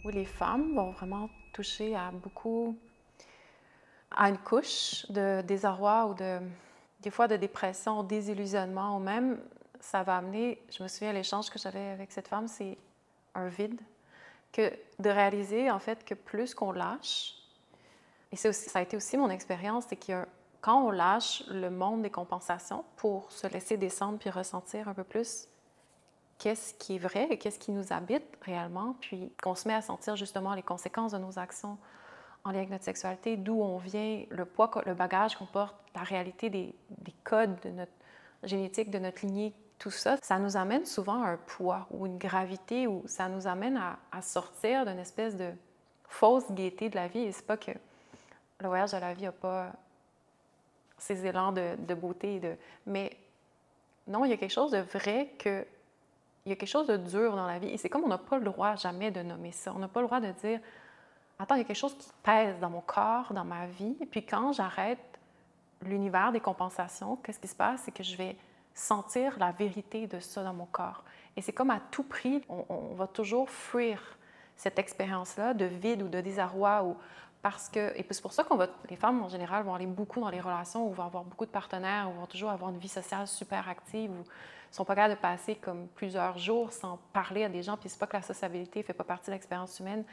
où les femmes vont vraiment toucher à beaucoup, à une couche de désarroi ou des fois de dépression, désillusionnement, ou même ça va amener, je me souviens, l'échange que j'avais avec cette femme, c'est un vide, que de réaliser en fait que plus qu'on lâche, et ça a été aussi mon expérience, c'est que quand on lâche le monde des compensations pour se laisser descendre puis ressentir un peu plus qu'est-ce qui est vrai et qu'est-ce qui nous habite réellement, puis qu'on se met à sentir justement les conséquences de nos actions en lien avec notre sexualité, d'où on vient, le poids, le bagage qu'on porte, la réalité des codes de notre génétique, de notre lignée, tout ça, ça nous amène souvent à un poids ou une gravité, ou ça nous amène à sortir d'une espèce de fausse gaieté de la vie. Et c'est pas que le voyage de la vie n'a pas ces élans de beauté, mais non, il y a quelque chose de vrai que il y a quelque chose de dur dans la vie. Et c'est comme on n'a pas le droit jamais de nommer ça. On n'a pas le droit de dire « Attends, il y a quelque chose qui pèse dans mon corps, dans ma vie. » Et puis quand j'arrête l'univers des compensations, qu'est-ce qui se passe? C'est que je vais sentir la vérité de ça dans mon corps. Et c'est comme à tout prix, on va toujours fuir cette expérience-là de vide ou de désarroi, ou parce que, et c'est pour ça les femmes en général vont aller beaucoup dans les relations, ou vont avoir beaucoup de partenaires, ou vont toujours avoir une vie sociale super active, ou sont pas capables de passer comme plusieurs jours sans parler à des gens. Puis c'est pas que la sociabilité fait pas partie de l'expérience humaine,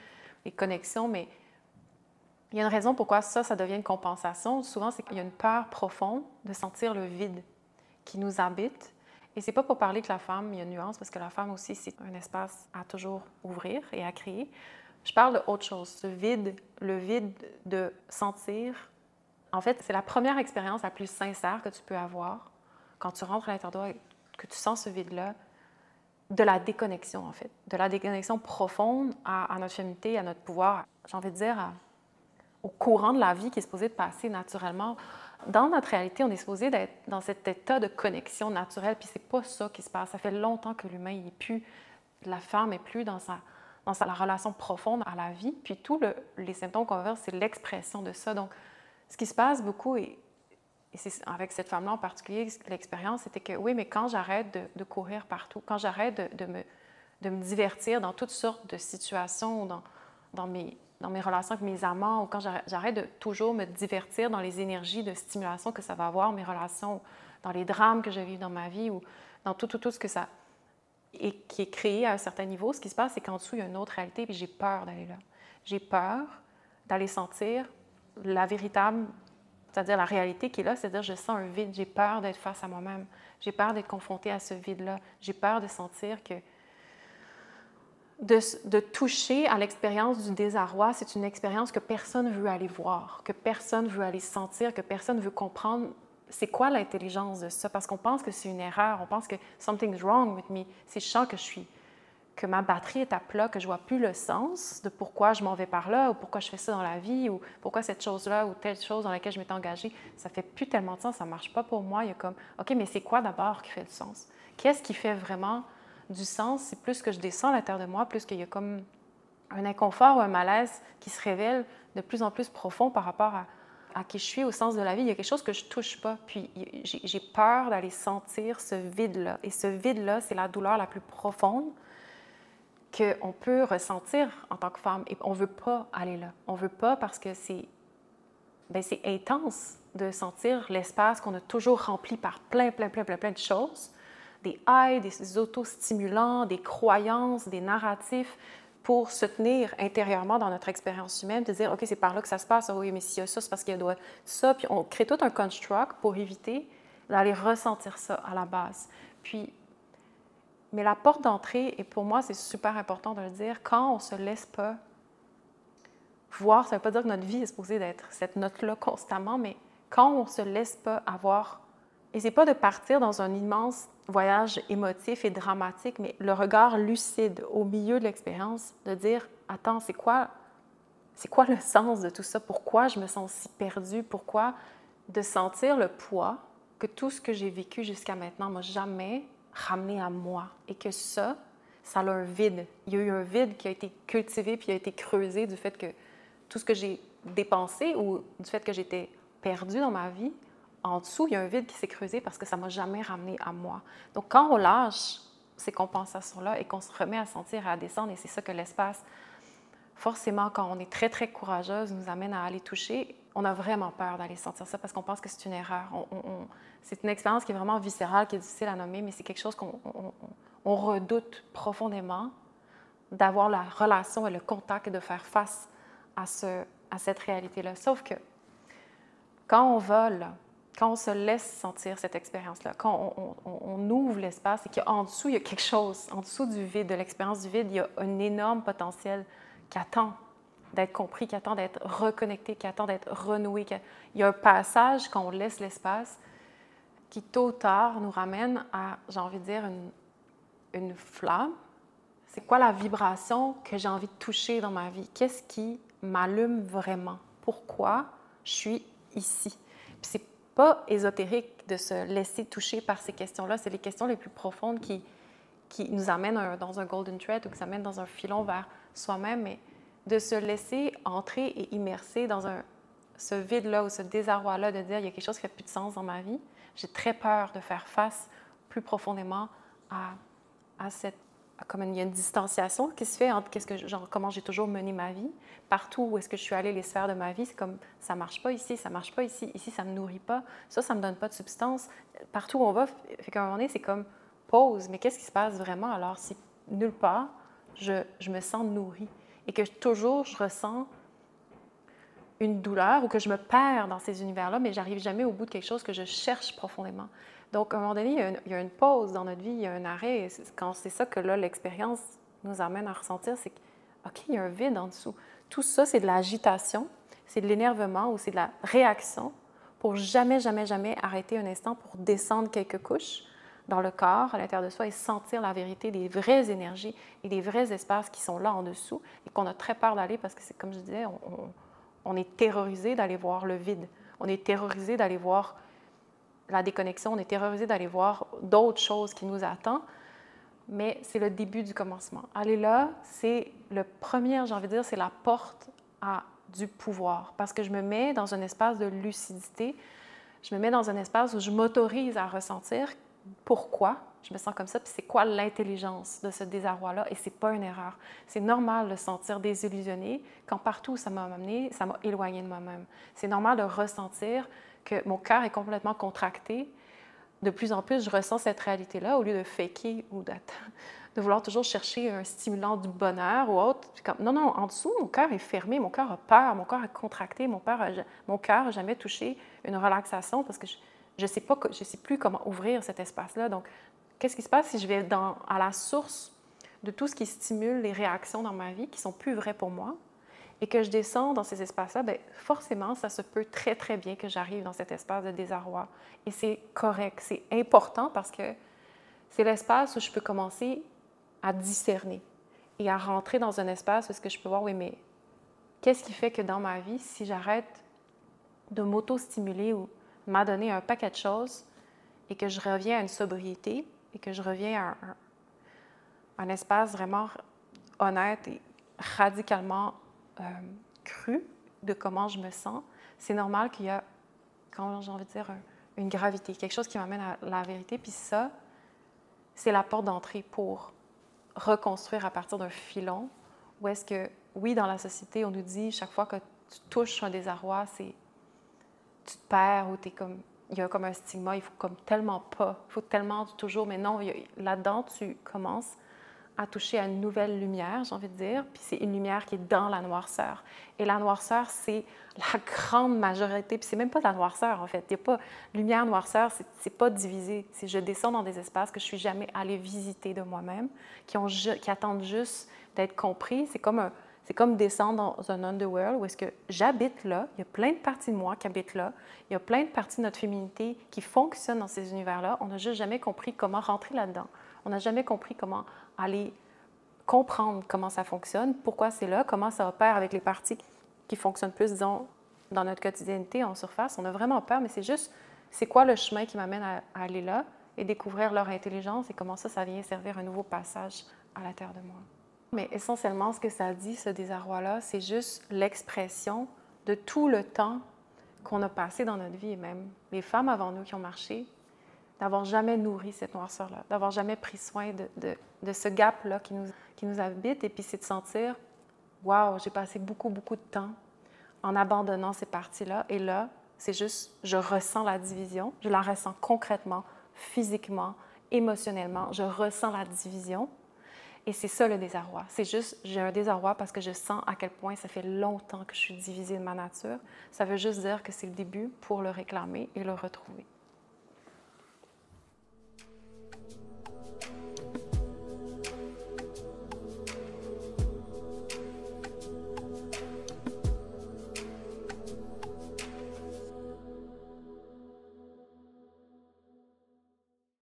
les connexions, mais il y a une raison pourquoi ça devient une compensation. Souvent, c'est qu'il y a une peur profonde de sentir le vide qui nous habite. Et c'est pas pour parler que la femme, il y a une nuance, parce que la femme aussi, c'est un espace à toujours ouvrir et à créer. Je parle d'autre chose, ce vide, le vide de sentir. En fait, c'est la première expérience la plus sincère que tu peux avoir quand tu rentres à l'intérieur et que tu sens ce vide-là, de la déconnexion, en fait, de la déconnexion profonde à notre féminité, à notre pouvoir, j'ai envie de dire, au courant de la vie qui est supposé de passer naturellement. Dans notre réalité, on est supposé d'être dans cet état de connexion naturelle, puis c'est pas ça qui se passe. Ça fait longtemps que l'humain, il est plus, la femme est plus dans la relation profonde à la vie, puis tous les symptômes qu'on va voir, c'est l'expression de ça. Donc, ce qui se passe beaucoup, et c'est avec cette femme-là en particulier, l'expérience, c'était que oui, mais quand j'arrête de courir partout, quand j'arrête de me divertir dans toutes sortes de situations, dans mes relations avec mes amants, ou quand j'arrête de toujours me divertir dans les énergies de stimulation que ça va avoir, mes relations, dans les drames que je vis dans ma vie, ou dans tout ce que ça et qui est créé à un certain niveau, ce qui se passe, c'est qu'en dessous, il y a une autre réalité, puis j'ai peur d'aller là. J'ai peur d'aller sentir la véritable, c'est-à-dire la réalité qui est là, c'est-à-dire je sens un vide, j'ai peur d'être face à moi-même, j'ai peur d'être confrontée à ce vide-là, j'ai peur de sentir que de toucher à l'expérience du désarroi, c'est une expérience que personne ne veut aller voir, que personne ne veut aller sentir, que personne ne veut comprendre. C'est quoi l'intelligence de ça? Parce qu'on pense que c'est une erreur, on pense que something's wrong with me. Si je sens que ma batterie est à plat, que je ne vois plus le sens de pourquoi je m'en vais par là, ou pourquoi je fais ça dans la vie, ou pourquoi cette chose-là ou telle chose dans laquelle je m'étais engagée, ça ne fait plus tellement de sens, ça ne marche pas pour moi. Il y a comme, OK, mais c'est quoi d'abord qui fait du sens? Qu'est-ce qui fait vraiment du sens? C'est plus que je descends à l'intérieur de moi, plus qu'il y a comme un inconfort ou un malaise qui se révèle de plus en plus profond par rapport à qui je suis, au sens de la vie. Il y a quelque chose que je ne touche pas, puis j'ai peur d'aller sentir ce vide-là. Et ce vide-là, c'est la douleur la plus profonde qu'on peut ressentir en tant que femme. Et on ne veut pas aller là. On ne veut pas parce que c'est intense de sentir l'espace qu'on a toujours rempli par plein de choses. Des highs, des autostimulants, des croyances, des narratifs pour se tenir intérieurement dans notre expérience humaine, de dire « OK, c'est par là que ça se passe. Ah oui, mais s'il y a ça, c'est parce qu'il y a ça. » Puis on crée tout un construct pour éviter d'aller ressentir ça à la base. Puis, mais la porte d'entrée, et pour moi, c'est super important de le dire, quand on ne se laisse pas voir, ça ne veut pas dire que notre vie est supposée d'être cette note-là constamment, mais quand on ne se laisse pas avoir, et c'est pas de partir dans un immense voyage émotif et dramatique, mais le regard lucide au milieu de l'expérience, de dire « Attends, c'est quoi le sens de tout ça? Pourquoi je me sens si perdue? Pourquoi? » De sentir le poids que tout ce que j'ai vécu jusqu'à maintenant m'a jamais ramené à moi, et que ça a un vide. Il y a eu un vide qui a été cultivé puis qui a été creusé du fait que tout ce que j'ai dépensé ou du fait que j'étais perdue dans ma vie, en dessous, il y a un vide qui s'est creusé parce que ça ne m'a jamais ramené à moi. Donc, quand on lâche ces compensations-là et qu'on se remet à sentir, à descendre, et c'est ça que l'espace forcément, quand on est très, très courageuse, nous amène à aller toucher, on a vraiment peur d'aller sentir ça parce qu'on pense que c'est une erreur. C'est une expérience qui est vraiment viscérale, qui est difficile à nommer, mais c'est quelque chose qu'on redoute profondément d'avoir la relation et le contact et de faire face à cette réalité-là. Sauf que quand on vole, quand on se laisse sentir cette expérience-là, quand on ouvre l'espace et qu'en dessous, il y a quelque chose, en dessous du vide, de l'expérience du vide, il y a un énorme potentiel qui attend d'être compris, qui attend d'être reconnecté, qui attend d'être renoué. Il y a un passage, quand on laisse l'espace, qui tôt ou tard nous ramène à, j'ai envie de dire, une flamme. C'est quoi la vibration que j'ai envie de toucher dans ma vie? Qu'est-ce qui m'allume vraiment? Pourquoi je suis ici? Puis c'est pas ésotérique de se laisser toucher par ces questions-là. C'est les questions les plus profondes qui nous amènent dans un golden thread ou qui nous amènent dans un filon vers soi-même, mais de se laisser entrer et immerser dans ce vide-là ou ce désarroi-là, de dire il y a quelque chose qui fait plus de sens dans ma vie. J'ai très peur de faire face plus profondément à cette... Comme il y a une distanciation qui se fait entre comment j'ai toujours mené ma vie. Partout où est-ce que je suis allée, les sphères de ma vie, c'est comme ça ne marche pas ici, ça ne marche pas ici, ici ça ne me nourrit pas, ça ne me donne pas de substance. Partout où on va, fait qu'à un moment donné, c'est comme pause, mais qu'est-ce qui se passe vraiment alors si nulle part je me sens nourrie et que toujours je ressens une douleur ou que je me perds dans ces univers-là, mais j'arrive jamais au bout de quelque chose que je cherche profondément. Donc, à un moment donné, il y a une pause dans notre vie, il y a un arrêt. Quand c'est ça que là, l'expérience nous amène à ressentir, c'est que, OK, il y a un vide en dessous. Tout ça, c'est de l'agitation, c'est de l'énervement ou c'est de la réaction pour jamais, jamais, jamais arrêter un instant pour descendre quelques couches dans le corps, à l'intérieur de soi, et sentir la vérité des vraies énergies et des vrais espaces qui sont là en dessous et qu'on a très peur d'aller parce que c'est comme je disais, on est terrorisé d'aller voir le vide. On est terrorisé d'aller voir la déconnexion. On est terrorisé d'aller voir d'autres choses qui nous attendent. Mais c'est le début du commencement. Aller là, c'est le premier, j'ai envie de dire, c'est la porte du pouvoir. Parce que je me mets dans un espace de lucidité. Je me mets dans un espace où je m'autorise à ressentir pourquoi je me sens comme ça, puis c'est quoi l'intelligence de ce désarroi-là, et c'est pas une erreur. C'est normal de se sentir désillusionné quand partout où ça m'a amené, ça m'a éloigné de moi-même. C'est normal de ressentir que mon cœur est complètement contracté. De plus en plus, je ressens cette réalité-là au lieu de faker ou de vouloir toujours chercher un stimulant du bonheur ou autre. Non, non, en dessous, mon cœur est fermé, mon cœur a peur, mon cœur est contracté, mon cœur n'a jamais touché une relaxation parce que je sais plus comment ouvrir cet espace-là. Donc, qu'est-ce qui se passe si je vais à la source de tout ce qui stimule les réactions dans ma vie qui ne sont plus vraies pour moi et que je descends dans ces espaces-là, bien, forcément, ça se peut très, très bien que j'arrive dans cet espace de désarroi. Et c'est correct, c'est important parce que c'est l'espace où je peux commencer à discerner et à rentrer dans un espace où est-ce que je peux voir, oui, mais qu'est-ce qui fait que dans ma vie, si j'arrête de m'auto-stimuler ou m'adonner un paquet de choses et que je reviens à une sobriété et que je reviens à un espace vraiment honnête et radicalement cru de comment je me sens, c'est normal qu'il y a, quand j'ai envie de dire, une gravité, quelque chose qui m'amène à la vérité. Puis ça, c'est la porte d'entrée pour reconstruire à partir d'un filon où est-ce que, oui, dans la société, on nous dit chaque fois que tu touches un désarroi, tu te perds ou il y a comme un stigma, il faut comme tellement pas, il faut tellement toujours, mais non, là-dedans, tu commences à toucher à une nouvelle lumière, j'ai envie de dire, puis c'est une lumière qui est dans la noirceur. Et la noirceur, c'est la grande majorité, puis c'est même pas de la noirceur, en fait. Il n'y a pas lumière, noirceur, c'est pas divisé. C'est je descends dans des espaces que je suis jamais allée visiter de moi-même, qui attendent juste d'être compris. C'est comme descendre dans un underworld où est-ce que j'habite là, il y a plein de parties de moi qui habitent là, il y a plein de parties de notre féminité qui fonctionnent dans ces univers-là. On n'a juste jamais compris comment rentrer là-dedans. On n'a jamais compris comment aller comprendre comment ça fonctionne, pourquoi c'est là, comment ça opère avec les parties qui fonctionnent plus, disons, dans notre quotidienneté, en surface. On a vraiment peur, mais c'est juste, c'est quoi le chemin qui m'amène à aller là et découvrir leur intelligence et comment ça vient servir un nouveau passage à l'intérieur de moi. Mais essentiellement, ce que ça dit, ce désarroi-là, c'est juste l'expression de tout le temps qu'on a passé dans notre vie, et même les femmes avant nous qui ont marché, d'avoir jamais nourri cette noirceur-là, d'avoir jamais pris soin de ce gap-là qui nous habite. Et puis, c'est de sentir wow, j'ai passé beaucoup, beaucoup de temps en abandonnant ces parties-là. Et là, c'est juste, je ressens la division, je la ressens concrètement, physiquement, émotionnellement, je ressens la division. Et c'est ça le désarroi. C'est juste, j'ai un désarroi parce que je sens à quel point ça fait longtemps que je suis divisée de ma nature. Ça veut juste dire que c'est le début pour le réclamer et le retrouver.